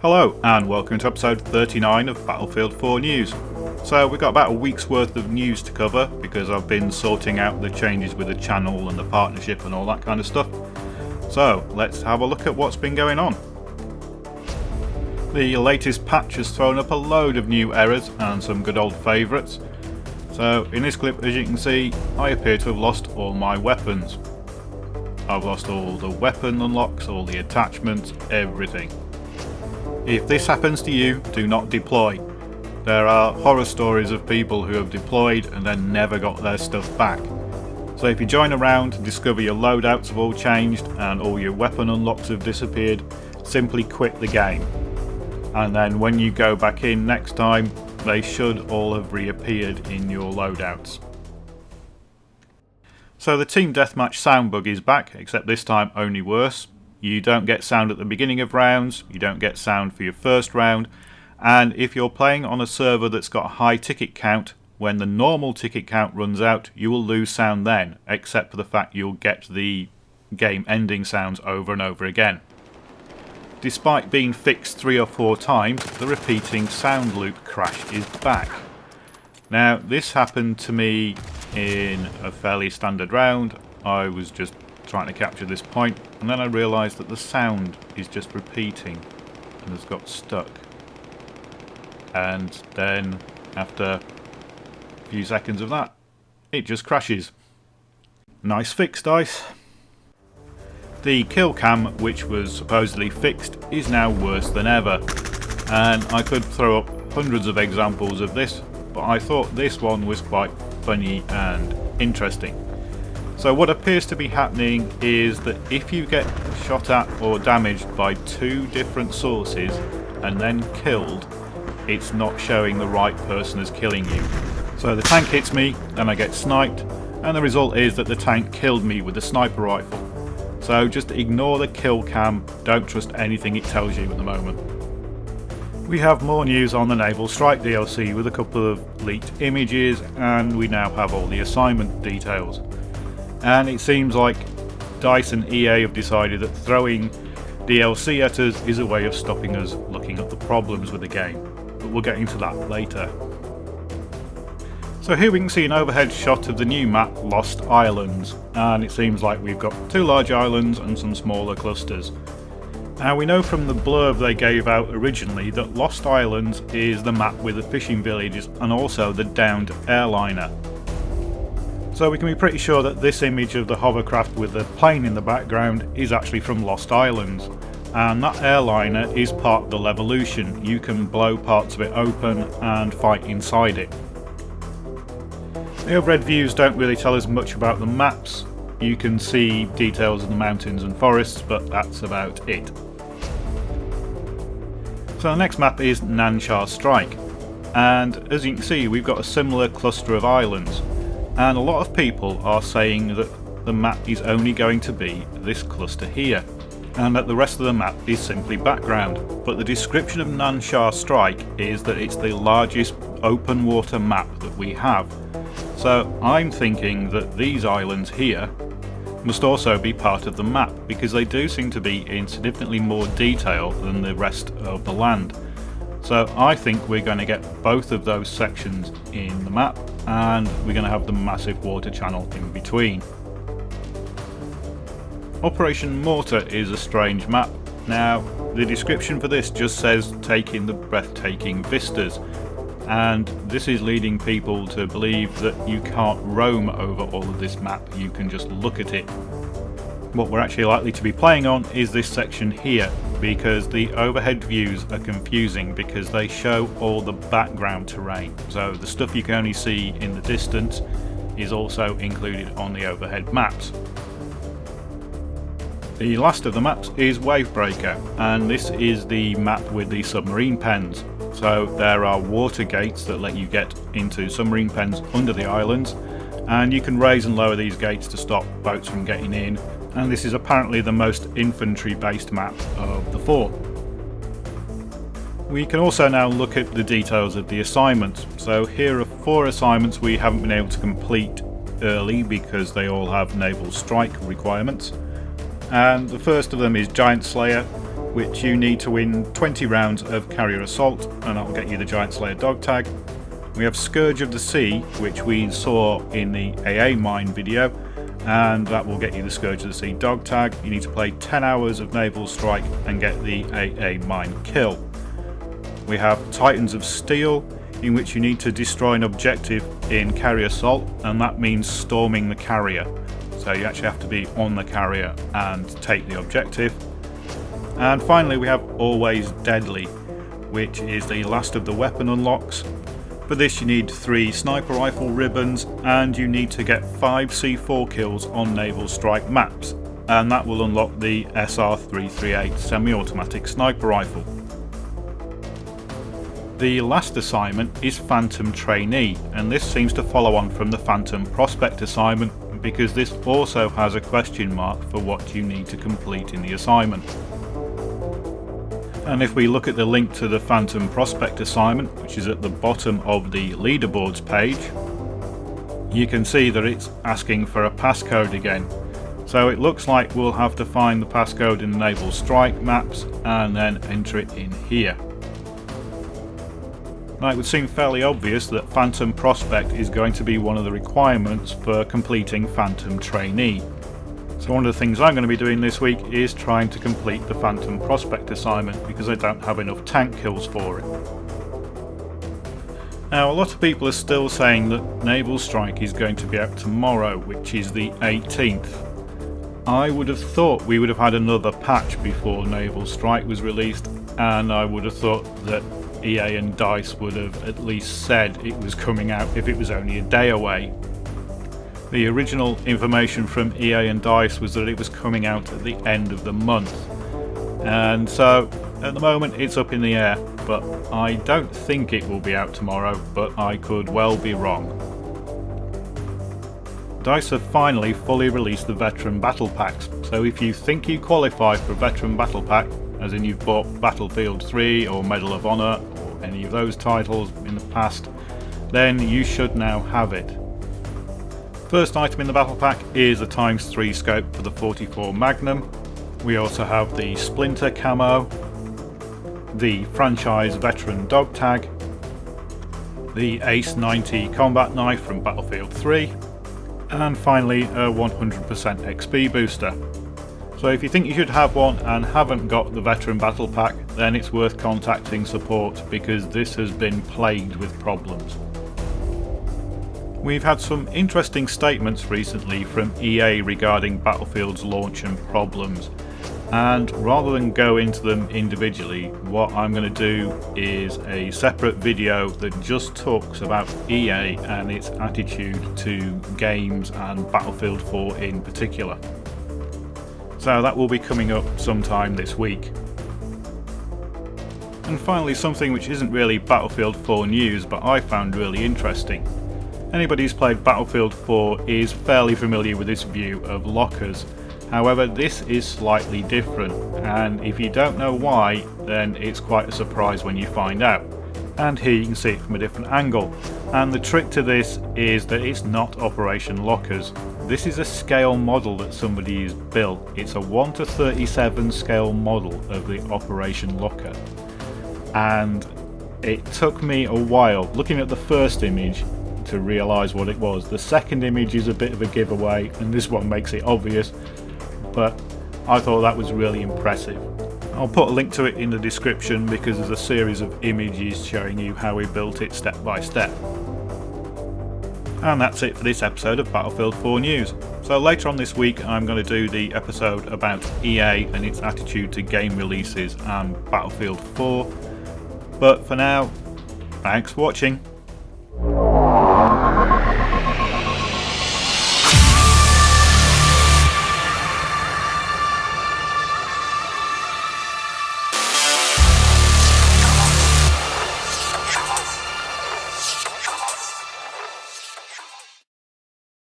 Hello and welcome to episode 39 of Battlefield 4 News. So we've got about a week's worth of news to cover because I've been sorting out the changes with the channel and the partnership and all that kind of stuff. So let's have a look at what's been going on. The latest patch has thrown up a load of new errors and some good old favourites. So in this clip, as you can see, I appear to have lost all my weapons. I've lost all the weapon unlocks, all the attachments, everything. If this happens to you, do not deploy. There are horror stories of people who have deployed and then never got their stuff back. So if you join around and discover your loadouts have all changed and all your weapon unlocks have disappeared, simply quit the game. And then when you go back in next time, they should all have reappeared in your loadouts. So the Team Deathmatch sound bug is back, except this time only worse. You don't get sound at the beginning of rounds, you don't get sound for your first round, and if you're playing on a server that's got a high ticket count, when the normal ticket count runs out, you will lose sound then, except for the fact you'll get the game ending sounds over and over again. Despite being fixed 3 or 4 times, the repeating sound loop crash is back. Now this happened to me in a fairly standard round. I was just trying to capture this point and then I realised that the sound is just repeating and has got stuck. And then after a few seconds of that, it just crashes. Nice fix, DICE. The kill cam, which was supposedly fixed, is now worse than ever, and I could throw up hundreds of examples of this, but I thought this one was quite funny and interesting. So what appears to be happening is that if you get shot at or damaged by 2 different sources and then killed, it's not showing the right person as killing you. So the tank hits me, then I get sniped, and the result is that the tank killed me with a sniper rifle. So just ignore the kill cam, don't trust anything it tells you at the moment. We have more news on the Naval Strike DLC with a couple of leaked images, and we now have all the assignment details. And it seems like DICE and EA have decided that throwing DLC at us is a way of stopping us looking at the problems with the game, but we'll get into that later. So here we can see an overhead shot of the new map Lost Islands, and it seems like we've got 2 large islands and some smaller clusters. Now we know from the blurb they gave out originally that Lost Islands is the map with the fishing villages and also the downed airliner. So we can be pretty sure that this image of the hovercraft with the plane in the background is actually from Lost Islands, and that airliner is part of the Levolution. You can blow parts of it open and fight inside it. The overhead views don't really tell us much about the maps. You can see details of the mountains and forests, but that's about it. So the next map is Naval Strike, and as you can see we've got a similar cluster of islands, and a lot of people are saying that the map is only going to be this cluster here, and that the rest of the map is simply background. But the description of Naval Strike is that it's the largest open water map that we have. So I'm thinking that these islands here must also be part of the map, because they do seem to be in significantly more detail than the rest of the land. So I think we're going to get both of those sections in the map, and we're going to have the massive water channel in between. Operation Mortar is a strange map. Now the description for this just says take in the breathtaking vistas, and this is leading people to believe that you can't roam over all of this map, you can just look at it. What we're actually likely to be playing on is this section here, because the overhead views are confusing because they show all the background terrain. So the stuff you can only see in the distance is also included on the overhead maps. The last of the maps is Wavebreaker, and this is the map with the submarine pens. So there are water gates that let you get into submarine pens under the islands, and you can raise and lower these gates to stop boats from getting in, and this is apparently the most infantry based map of the 4. We can also now look at the details of the assignments. So here are 4 assignments we haven't been able to complete early because they all have Naval Strike requirements. And the first of them is Giant Slayer, which you need to win 20 rounds of Carrier Assault, and that will get you the Giant Slayer dog tag. We have Scourge of the Sea, which we saw in the AA Mine video, and that will get you the Scourge of the Sea dog tag. You need to play 10 hours of Naval Strike and get the AA Mine kill. We have Titans of Steel, in which you need to destroy an objective in Carrier Assault, and that means storming the carrier. So you actually have to be on the carrier and take the objective. And finally we have Always Deadly, which is the last of the weapon unlocks. For this you need 3 sniper rifle ribbons, and you need to get 5 C4 kills on Naval Strike maps, and that will unlock the SR338 semi-automatic sniper rifle. The last assignment is Phantom Trainee, and this seems to follow on from the Phantom Prospect assignment, because this also has a question mark for what you need to complete in the assignment. And if we look at the link to the Phantom Prospect assignment, which is at the bottom of the leaderboards page, you can see that it's asking for a passcode again. So it looks like we'll have to find the passcode in the Naval Strike maps and then enter it in here. Now it would seem fairly obvious that Phantom Prospect is going to be one of the requirements for completing Phantom Trainee. So one of the things I'm going to be doing this week is trying to complete the Phantom Prospect assignment, because I don't have enough tank kills for it. Now a lot of people are still saying that Naval Strike is going to be out tomorrow, which is the 18th. I would have thought we would have had another patch before Naval Strike was released, and I would have thought that EA and DICE would have at least said it was coming out if it was only a day away. The original information from EA and DICE was that it was coming out at the end of the month, and so at the moment it's up in the air, but I don't think it will be out tomorrow, but I could well be wrong. DICE have finally fully released the Veteran Battle Packs, so if you think you qualify for a Veteran Battle Pack, as in you've bought Battlefield 3 or Medal of Honor or any of those titles in the past, then you should now have it. First item in the battle pack is a ×3 scope for the 44 Magnum. We also have the Splinter camo, the franchise veteran dog tag, the Ace 90 combat knife from Battlefield 3, and finally a 100% XP booster. So if you think you should have one and haven't got the veteran battle pack, then it's worth contacting support, because this has been plagued with problems. We've had some interesting statements recently from EA regarding Battlefield's launch and problems, and rather than go into them individually, what I'm going to do is a separate video that just talks about EA and its attitude to games and Battlefield 4 in particular. So that will be coming up sometime this week. And finally, something which isn't really Battlefield 4 news, but I found really interesting. Anybody who's played Battlefield 4 is fairly familiar with this view of lockers. However, this is slightly different, and if you don't know why, then it's quite a surprise when you find out. And here you can see it from a different angle. And the trick to this is that it's not Operation Lockers. This is a scale model that somebody has built. It's a 1:37 scale model of the Operation Locker. And it took me a while, looking at the first image, to realise what it was. The second image is a bit of a giveaway, and this one makes it obvious, but I thought that was really impressive. I'll put a link to it in the description, because there's a series of images showing you how we built it step by step. And that's it for this episode of Battlefield 4 News. So later on this week I'm going to do the episode about EA and its attitude to game releases and Battlefield 4. But for now, thanks for watching.